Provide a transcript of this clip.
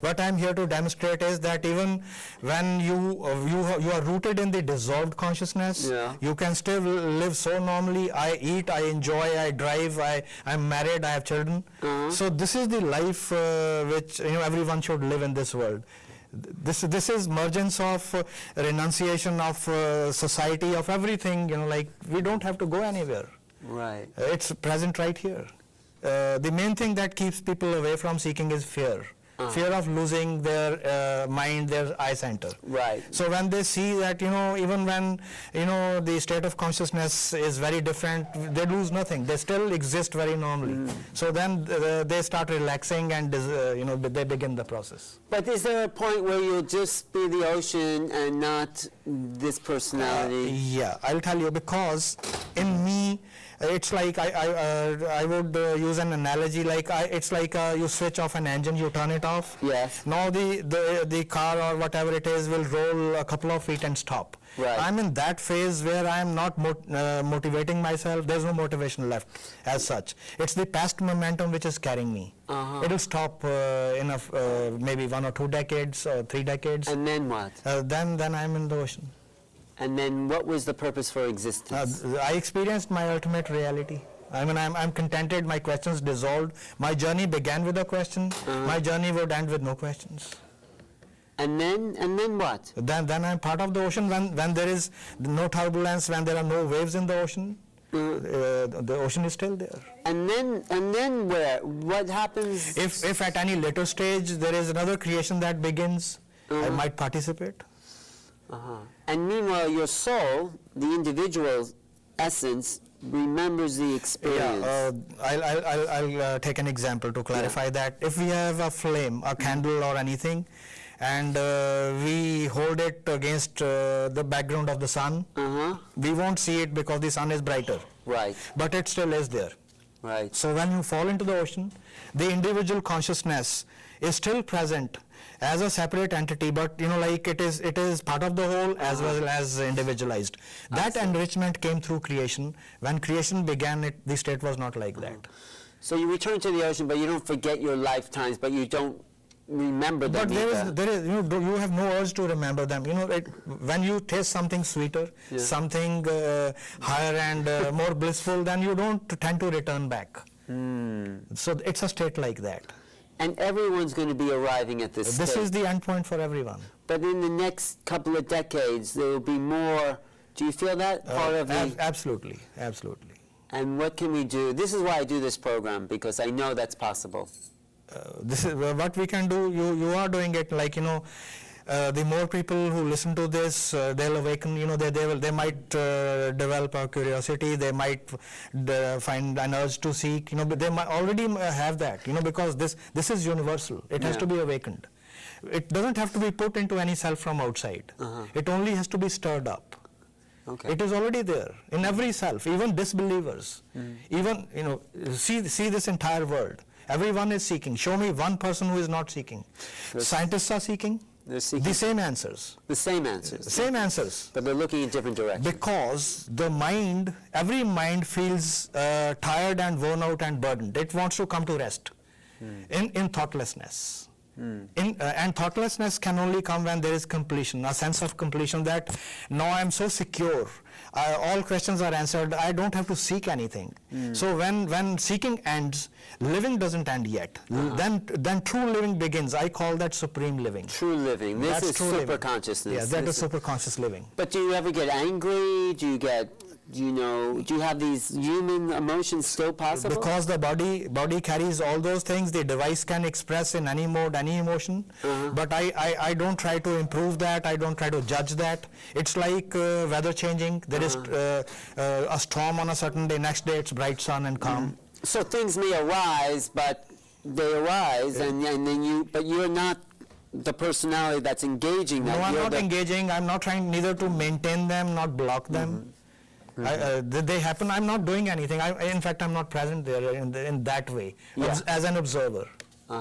What I'm here to demonstrate is that even when you are rooted in the dissolved consciousness, you can still live so normally. I eat, I enjoy, I drive, I'm married, I have children. So this is the life which everyone should live in this world. This is emergence of renunciation of society, of everything. Like we don't have to go anywhere. Right. It's present right here. The main thing that keeps people away from seeking is fear. Fear of losing their mind, their eye center. Right. So when they see that, even when, the state of consciousness is very different, they lose nothing. They still exist very normally. So then they start relaxing and, they begin the process. But is there a point where you'll just be the ocean and not this personality? Yeah, I'll tell you, because in me, it's like I would use an analogy like it's like you switch off an engine, you turn it off. Yes. Now the car or whatever it is will roll a couple of feet and stop. Right. I'm in that phase where I'm not motivating myself. There's no motivation left as such. It's the past momentum which is carrying me. It'll stop in maybe 1 or 2 decades or 3 decades. And then what? Then I'm in the ocean. And then what was the purpose for existence? I experienced my ultimate reality. I mean, I'm contented, my questions dissolved. My journey began with a question. My journey would end with no questions. And then what? Then I'm part of the ocean when there is no turbulence, when there are no waves in the ocean. The ocean is still there. And then where? What happens? If at any later stage there is another creation that begins, I might participate. And meanwhile, your soul, the individual essence, remembers the experience. I'll take an example to clarify that. If we have a flame, a candle or anything, and we hold it against the background of the sun, we won't see it because the sun is brighter. Right. But it still is there. Right. So when you fall into the ocean, the individual consciousness is still present as a separate entity, but like it is part of the whole as well as individualized. That enrichment came through creation. When creation began, the state was not like that. So you return to the ocean, but you don't forget your lifetimes, but you don't remember them. But there is you have no urge to remember them. When you taste something sweeter, something higher and more blissful, then you don't tend to return back. So it's a state like that. And everyone's going to be arriving at this This state. is the end point for everyone. But in the next couple of decades, there will be more. Do you feel that part of the? Absolutely, absolutely. And what can we do? This is why I do this program, because I know that's possible. This is what we can do. You are doing it. Like the more people who listen to this, they'll awaken. They might develop a curiosity. They might find an urge to seek. But they might already have that. Because this is universal. It has to be awakened. It doesn't have to be put into any self from outside. It only has to be stirred up. Okay. It is already there in every self, even disbelievers. Even see this entire world. Everyone is seeking. Show me one person who is not seeking. Scientists are seeking. They're seeking the same answers. The same answers. Same answers. But they're looking in different directions. Because the mind, every mind feels tired and worn out and burdened. It wants to come to rest in thoughtlessness. And thoughtlessness can only come when there is completion, a sense of completion that now I am so secure, all questions are answered, I don't have to seek anything. So when seeking ends, living doesn't end yet. Then true living begins. I call that supreme living. True living. This That's is true super living. consciousness. Yeah, that is super conscious living. But do you ever get angry? Do you have these human emotions still possible? Because the body carries all those things, the device can express in any mode, any emotion. But I don't try to improve that, I don't try to judge that. It's like weather changing. There is a storm on a certain day, next day it's bright sun and calm. So things may arise, but they arise, and then but you're not the personality that's engaging them. No, I'm not engaging. I'm not trying neither to maintain them, not block them. They happen. I'm not doing anything. In fact, I'm not present there in that way as an observer.